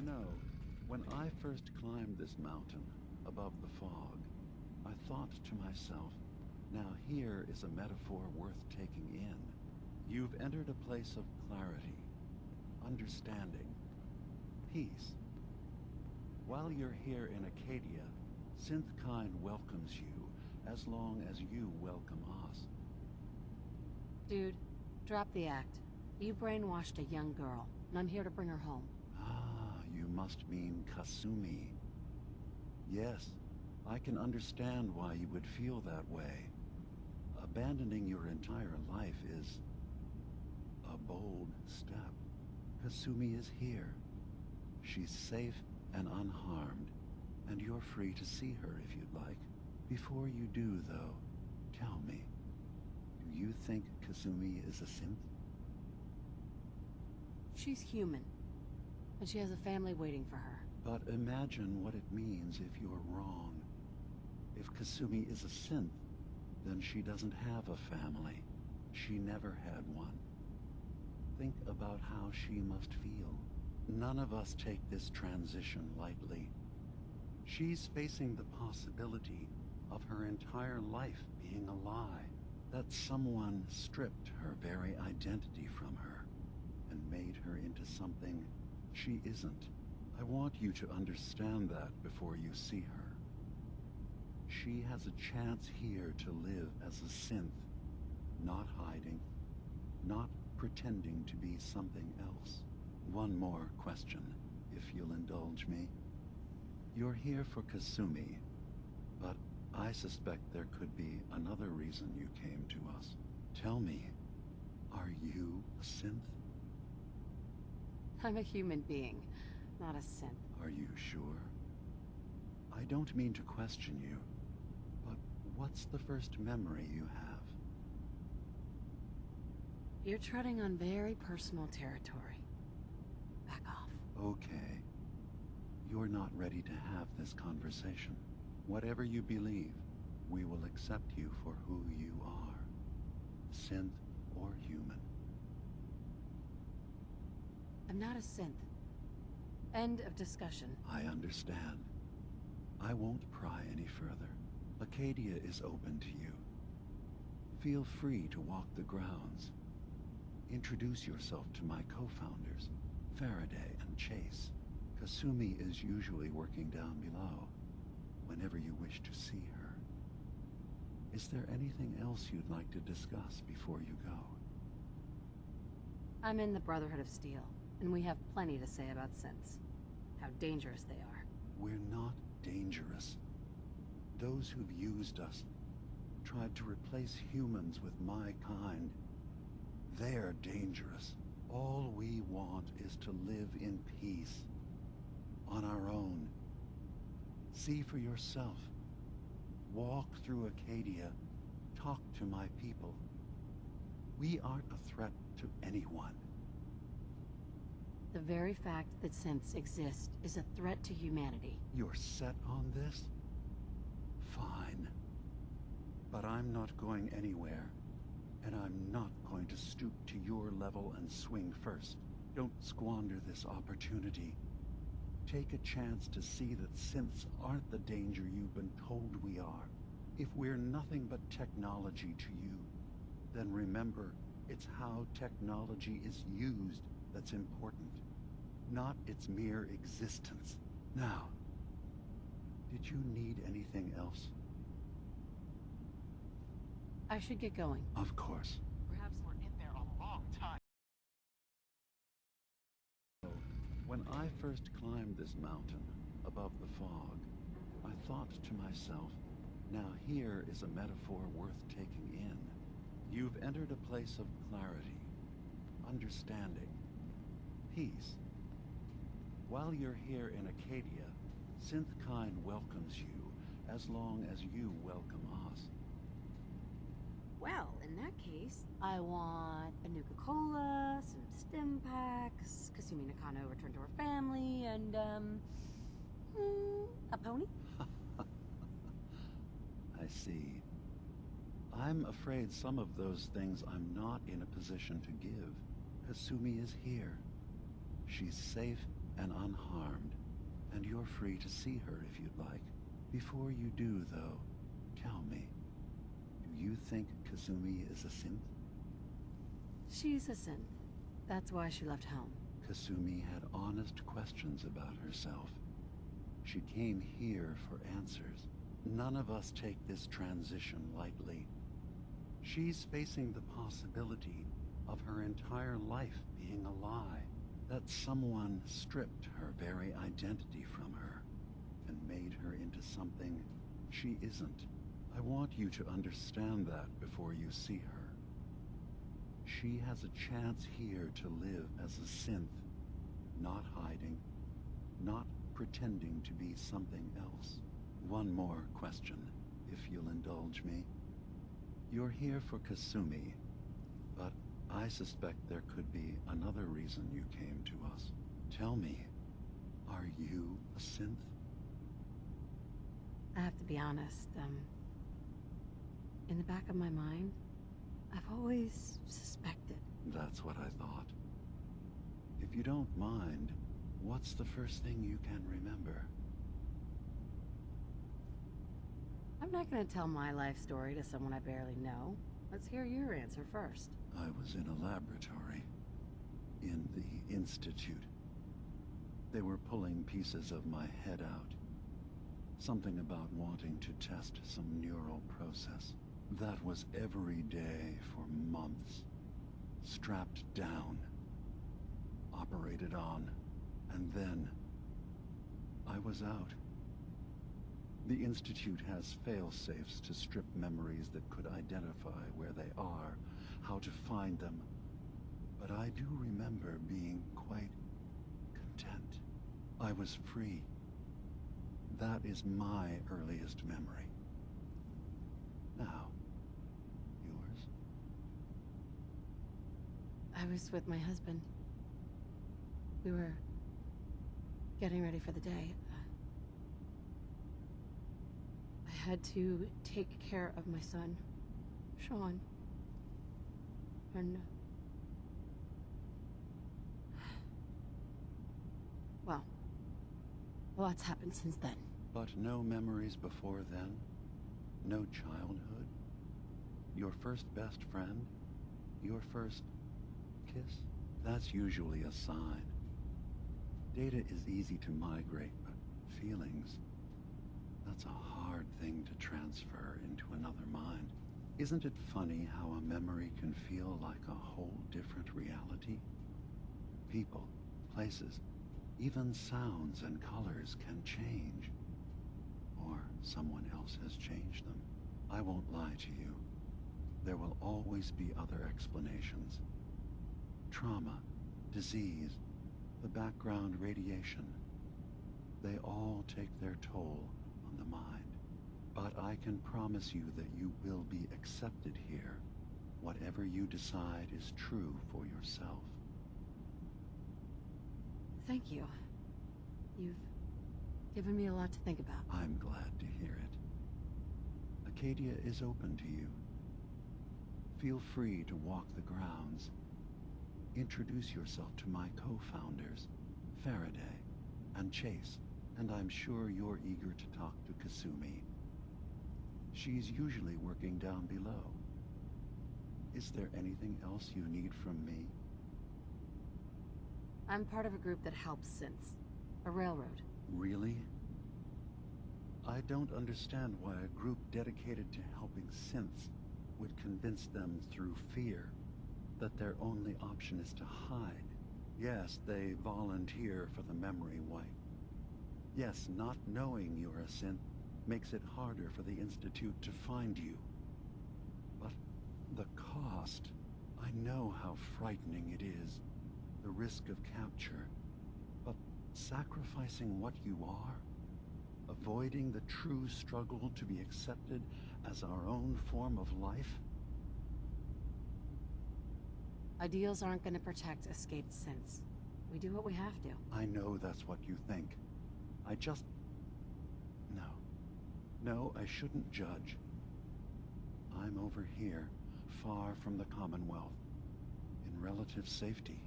know, when I first climbed this mountain above the fog, I thought to myself, now here is a metaphor worth taking in. You've entered a place of clarity, understanding, peace. While you're here in Acadia, Synthkind welcomes you as long as you welcome us. Dude, drop the act. You brainwashed a young girl, and I'm here to bring her home. Ah, you must mean Kasumi. Yes, I can understand why you would feel that way. Abandoning your entire life is a bold step. Kasumi is here. She's safe and unharmed, and you're free to see her if you'd like. Before you do, though, tell me, do you think Kasumi is a synth? She's human, and she has a family waiting for her. But imagine what it means if you're wrong. If Kasumi is a synth, then she doesn't have a family. She never had one. Think about how she must feel. None of us take this transition lightly. She's facing the possibility of her entire life being a lie, that someone stripped her very identity from her and made her into something she isn't. I want you to understand that before you see her. She has a chance here to live as a synth, not hiding, not pretending to be something else. One more question, if you'll indulge me. You're here for Kasumi, but I suspect there could be another reason you came to us. Tell me, are you a synth? I'm a human being, not a synth. Are you sure? I don't mean to question you, but what's the first memory you have? You're treading on very personal territory. Back off. Okay. You're not ready to have this conversation. Whatever you believe, we will accept you for who you are, synth or human. I'm not a synth. End of discussion. I understand. I won't pry any further. Acadia is open to you. Feel free to walk the grounds. Introduce yourself to my co-founders, Faraday and Chase. Kasumi is usually working down below, whenever you wish to see her. Is there anything else you'd like to discuss before you go? I'm in the Brotherhood of Steel, and we have plenty to say about synths. How dangerous they are. We're not dangerous. Those who've used us, tried to replace humans with my kind, they're dangerous. All we want is to live in peace, on our own. See for yourself. Walk through Acadia, talk to my people. We aren't a threat to anyone. The very fact that synths exist is a threat to humanity. You're set on this? Fine. But I'm not going anywhere, and I'm not going to stoop to your level and swing first. Don't squander this opportunity. Take a chance to see that synths aren't the danger you've been told we are. If we're nothing but technology to you, then remember, it's how technology is used that's important, not its mere existence. Now, did you need anything else? I should get going. Of course. Perhaps we're in there a long time. When I first climbed this mountain above the fog, I thought to myself, now here is a metaphor worth taking in. You've entered a place of clarity, understanding, peace. While you're here in Acadia, Synthkind welcomes you as long as you welcome us. Well, in that case, I want a Nuka-Cola, some stim packs, Kasumi Nakano returned to her family, and, a pony? I see. I'm afraid some of those things I'm not in a position to give. Kasumi is here. She's safe and unharmed, and you're free to see her if you'd like. Before you do, though, tell me, do you think Kasumi is a synth? She's a synth. That's why she left home. Kasumi had honest questions about herself. She came here for answers. None of us take this transition lightly. She's facing the possibility of her entire life being a lie, that someone stripped her very identity from her and made her into something she isn't. I want you to understand that before you see her. She has a chance here to live as a synth, not hiding, not pretending to be something else. One more question, if you'll indulge me. You're here for Kasumi, but I suspect there could be another reason you came to us. Tell me, are you a synth? I have to be honest, in the back of my mind, I've always suspected. That's what I thought. If you don't mind, what's the first thing you can remember? I'm not gonna tell my life story to someone I barely know. Let's hear your answer first. I was in a laboratory, in the Institute. They were pulling pieces of my head out. Something about wanting to test some neural process. That was every day for months. Strapped down, operated on, and then I was out. The Institute has fail-safes to strip memories that could identify where they are, how to find them. But I do remember being quite content. I was free. That is my earliest memory. Now, yours? I was with my husband. We were getting ready for the day. I had to take care of my son, Sean. And well, a lot's happened since then. But no memories before then? No childhood? Your first best friend? Your first kiss? That's usually a sign. Data is easy to migrate, but feelings, that's a hard thing to transfer into another mind. Isn't it funny how a memory can feel like a whole different reality? People, places, even sounds and colors can change. Or someone else has changed them. I won't lie to you. There will always be other explanations. Trauma, disease, the background radiation. They all take their toll on the mind. But I can promise you that you will be accepted here. Whatever you decide is true for yourself. Thank you. You've given me a lot to think about. I'm glad to hear it. Acadia is open to you. Feel free to walk the grounds. Introduce yourself to my co-founders, Faraday and Chase, and I'm sure you're eager to talk to Kasumi. She's usually working down below. Is there anything else you need from me? I'm part of a group that helps synths. A railroad. Really? I don't understand why a group dedicated to helping synths would convince them through fear that their only option is to hide. Yes, they volunteer for the memory wipe. Yes, not knowing you're a synth makes it harder for the Institute to find you. But the cost, I know how frightening it is. The risk of capture. But sacrificing what you are, avoiding the true struggle to be accepted as our own form of life? Ideals aren't going to protect escaped synths. We do what we have to. I know that's what you think. I just... No, I shouldn't judge. I'm over here, far from the Commonwealth, in relative safety.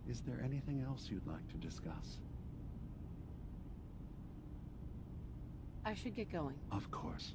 Is there anything else you'd like to discuss? I should get going. Of course.